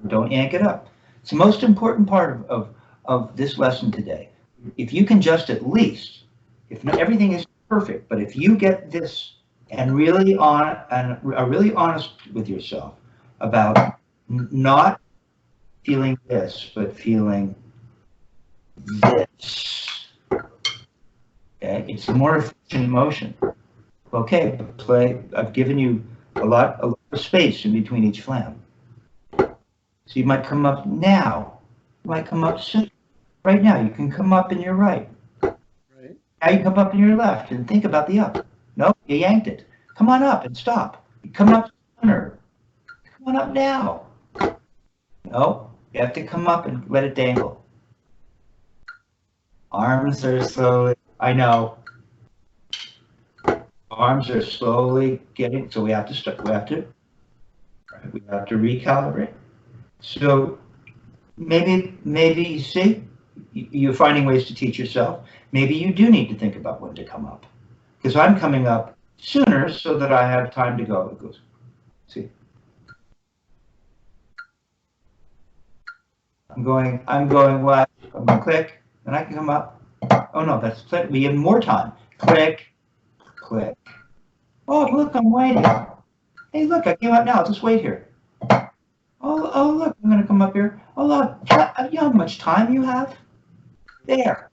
Don't yank it up. It's the most important part of this lesson today. If you can just at least, if not everything is perfect, but if you get this and are really honest with yourself about not feeling this, but feeling this. Okay, it's a more efficient motion. Okay, play. I've given you a lot of space in between each flam. So you might come up now. You might come up soon. Right now, you can come up in your right. Right. Now you come up in your left and think about the up. No, you yanked it. Come on up and stop. You come up sooner. Come on up now. No, you have to come up and let it dangle. Arms are slowly, I know. Arms are slowly getting, so we have to stop, we have to recalibrate. So maybe you see, you're finding ways to teach yourself. Maybe you do need to think about when to come up. Because I'm coming up sooner so that I have time to go. It goes, see. I'm going left, I'm going to click, and I can come up. Oh no, that's click, we have more time. Click, click. Oh, look, I'm waiting. Hey, look, I came up now, just wait here. Oh, look, I'm going to come up here. Oh, look, you know how much time you have? There.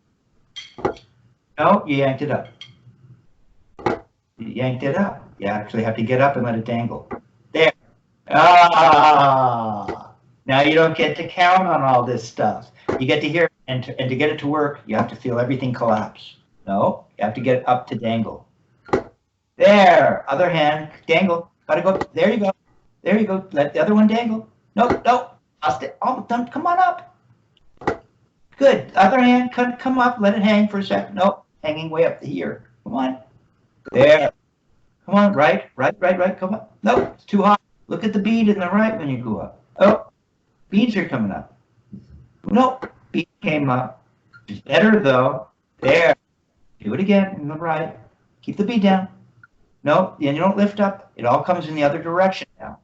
No, you yanked it up. You yanked it up. You actually have to get up and let it dangle. There. Ah! Now you don't get to count on all this stuff. You get to hear, and to get it to work, you have to feel everything collapse. No, you have to get it up to dangle. There, other hand, dangle. Gotta go. There you go. There you go. Let the other one dangle. No, lost it. Oh, done. Come on up. Good. Other hand, come up. Let it hang for a second. Nope, hanging way up to here. Come on. There. Come on. Right. Come on. Nope, it's too high. Look at the bead in the right when you go up. Oh, beads are coming up. Nope, bead came up. It's better though. There. Do it again in the right. Keep the bead down. No, and you don't lift up. It all comes in the other direction now.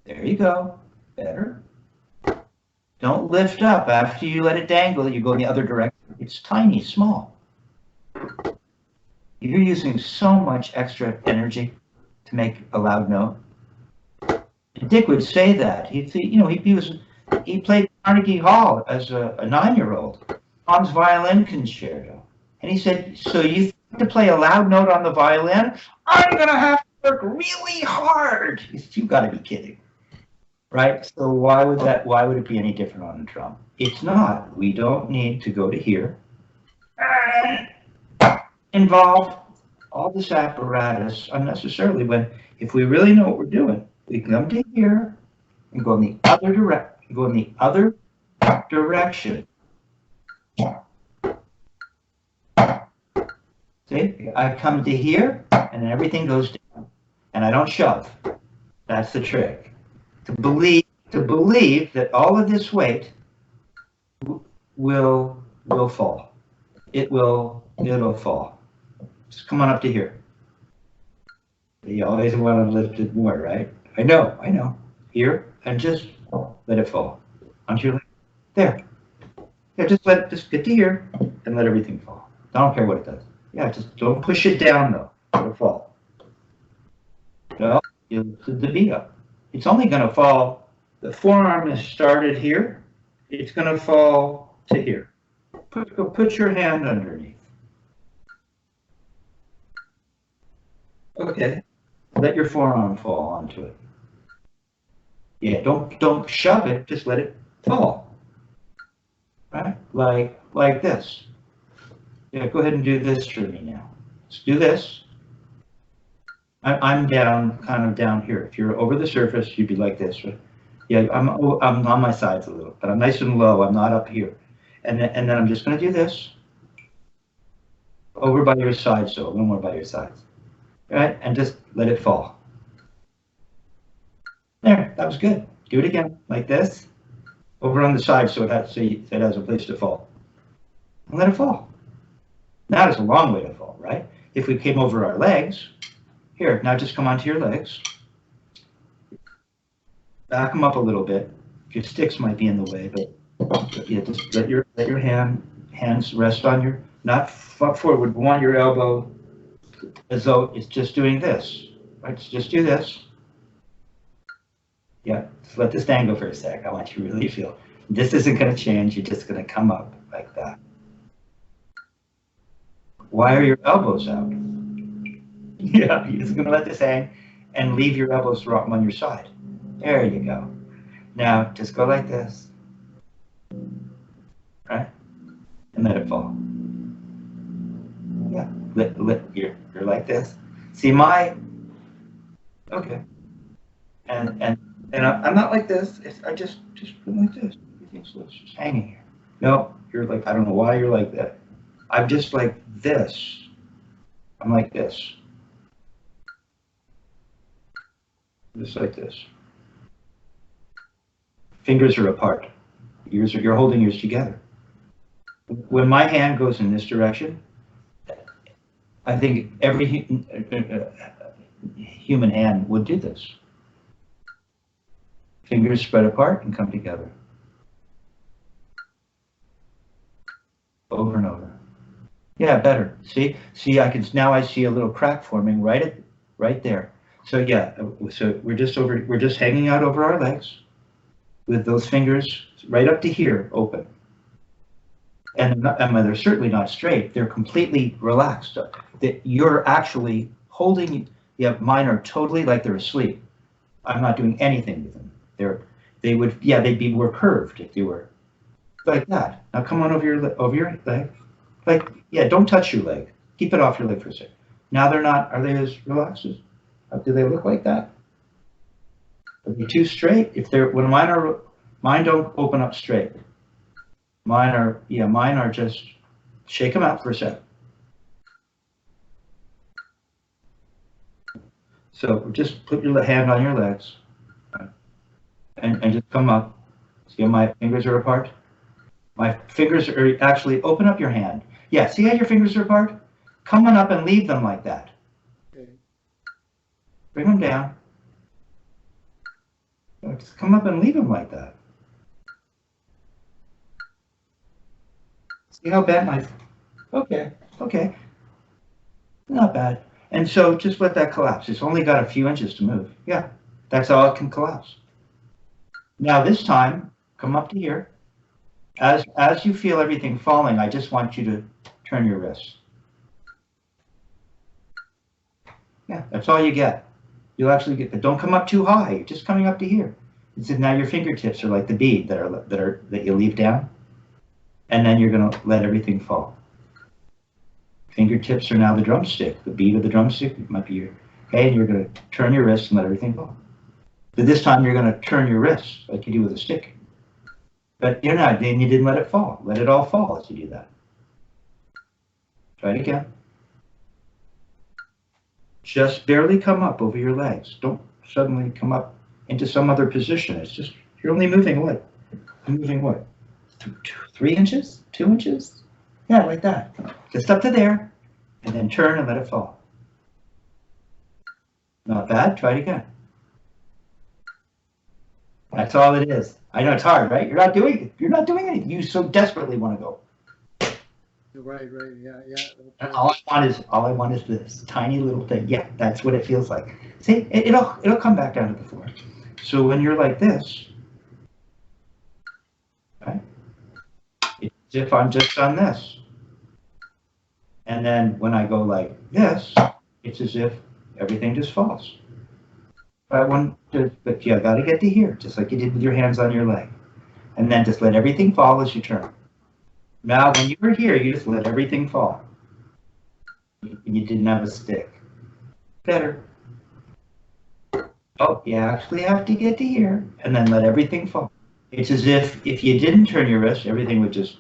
There you go. Better. Don't lift up. After you let it dangle, you go in the other direction. It's tiny, small. You're using so much extra energy to make a loud note. And Dick would say that. He played Carnegie Hall as a 9-year-old, Tom's violin concerto. And he said, so you think to play a loud note on the violin? I'm going to have to work really hard. He said, you've got to be kidding. Right? So why would it be any different on the drum? It's not. We don't need to go to here. Involve all this apparatus unnecessarily when if we really know what we're doing, we can come to here and go in the other direction. See, I come to here and then everything goes down. And I don't shove. That's the trick. To believe that all of this weight will fall. It'll fall. Just come on up to here. You always want to lift it more, right? I know. Here, and just let it fall. Onto your leg. There. Yeah, just get to here and let everything fall. I don't care what it does. Yeah, just don't push it down though. It'll fall. No, you lift the beat up. It's only going to fall. The forearm is started here. It's going to fall to here. Put your hand underneath. Okay. Let your forearm fall onto it. Yeah, don't shove it. Just let it fall. Right? Like this. Yeah, go ahead and do this for me now. Let's do this. I'm down, kind of down here. If you're over the surface, you'd be like this. Right? Yeah, I'm on my sides a little, but I'm nice and low. I'm not up here. And then I'm just going to do this. Over by your sides, so a little more by your sides. Right? And just let it fall. There, that was good. Do it again, like this. Over on the side so it has a place to fall. And let it fall. Now it's a long way to fall, right? If we came over our legs, here, now just come onto your legs. Back them up a little bit. Your sticks might be in the way, but yeah, just let your hands rest on your, not forward, but on your elbow, as though it's just doing this, right? So just do this. Yeah, just let this dangle for a sec. I want you to really feel, this isn't going to change. You're just going to come up like that. Why are your elbows out? Yeah, you're just going to let this hang and leave your elbows on your side. There you go. Now, just go like this. Right? And let it fall. Yeah, you're like this. See okay. And I'm not like this. I just like this. Everything's just hanging here. No, you're like, I don't know why you're like that. I'm just like this. I'm like this. Just like this. Fingers are apart. You're holding yours together. When my hand goes in this direction, I think every human hand would do this. Fingers spread apart and come together. Over and over. Yeah, better. See, now I see a little crack forming right there. So yeah, so we're just hanging out over our legs with those fingers right up to here, open. And they're certainly not straight. They're completely relaxed. That you're actually holding. Yeah, mine are totally like they're asleep. I'm not doing anything with them. They'd be more curved if you were like that. Now come on over your leg. Like, yeah, don't touch your leg. Keep it off your leg for a second. Now they're not. Are they as relaxed? Do they look like that? Are they too straight? When mine don't open up straight. Mine are just, shake them out for a sec. So just put your hand on your legs and just come up. See how my fingers are apart? My fingers are actually, open up your hand. Yeah, see how your fingers are apart? Come on up and leave them like that. Okay. Bring them down. Just come up and leave them like that. See how bent my, okay. Not bad. And so just let that collapse. It's only got a few inches to move. Yeah, that's all it can collapse. Now this time, come up to here. As you feel everything falling, I just want you to turn your wrists. Yeah, that's all you get. You'll actually get, but don't come up too high. You're just coming up to here. It's now your fingertips are like the bead that you leave down, and then you're gonna let everything fall. Fingertips are now the drumstick, the bead of the drumstick. It might be your, okay, and you're gonna turn your wrists and let everything fall. But this time you're gonna turn your wrists like you do with a stick. But you're not, then you didn't let it fall. Let it all fall as you do that. Try it again. Just barely come up over your legs. Don't suddenly come up into some other position. It's just, you're only moving what? Moving what? 3 inches? 2 inches? Yeah, like that. Just up to there, and then turn and let it fall. Not bad. Try it again. That's all it is. I know it's hard, right? You're not doing it. You're not doing anything. You so desperately want to go. Right, yeah. And all I want is this tiny little thing. Yeah, that's what it feels like. See, it'll come back down to the floor. So when you're like this, right? It's as if I'm just on this. And then when I go like this, it's as if everything just falls. But you got to get to here, just like you did with your hands on your leg. And then just let everything fall as you turn. Now, when you were here, you just let everything fall. You didn't have a stick. Better. Oh, you actually have to get to here, and then let everything fall. It's as if you didn't turn your wrist, everything would just...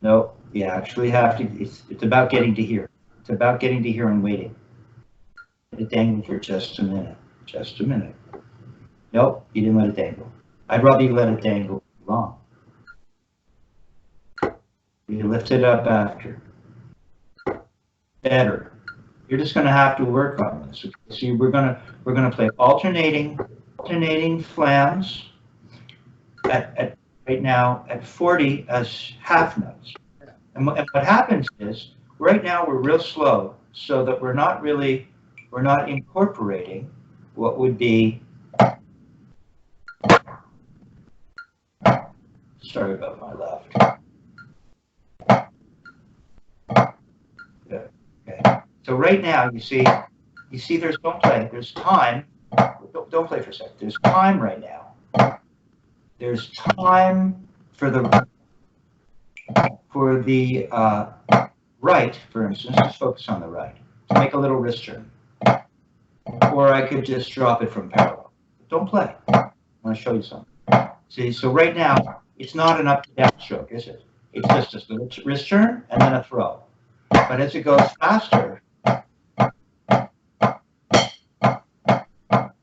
No, you actually have to... It's about getting to here. It's about getting to here and waiting. Let it dangle for just a minute. Just a minute. Nope, you didn't let it dangle. I'd rather you let it dangle long. You lift it up after. Better. You're just going to have to work on this. See, we're going to play alternating flams at right now at 40 as half notes. And what happens is right now we're real slow, so that we're not incorporating what would be. Sorry about my left. Okay. So right now, you see there's, don't play, there's time. Don't play for a second. There's time right now. There's time for the right, for instance. Just focus on the right. To make a little wrist turn. Or I could just drop it from parallel. Don't play. I want to show you something. See, so right now, it's not an up and down stroke, is it? It's just a little wrist turn and then a throw. But as it goes faster,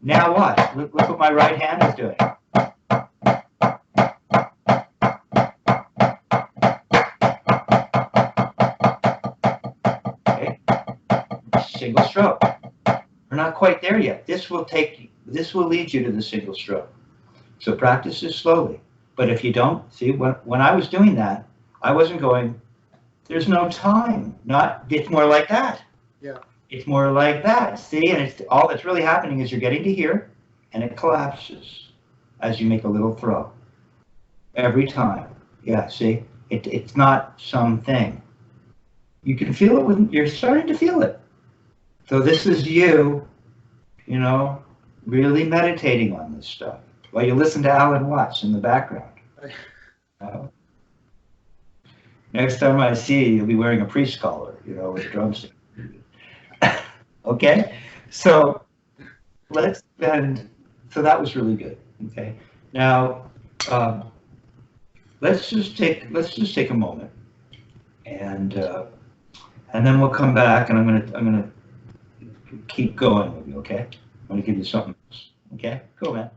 now watch. Look what my right hand is doing. Okay, single stroke. We're not quite there yet. This will lead you to the single stroke. So practice this slowly. But if you don't, see, when I was doing that, I wasn't going, there's no time. It's more like that. Yeah. It's more like that. See, and it's all that's really happening is you're getting to here, and it collapses as you make a little throw. Every time. Yeah, see? It's not something. You can feel it you're starting to feel it. So this is you really meditating on this stuff while you listen to Alan Watts in the background. Next time I see you, you'll be wearing a priest collar, with a drumstick. Okay? So so that was really good. Okay. Now let's just take a moment, and then we'll come back, and I'm gonna keep going with you. Okay? I'm gonna give you something else. Okay? Cool, man.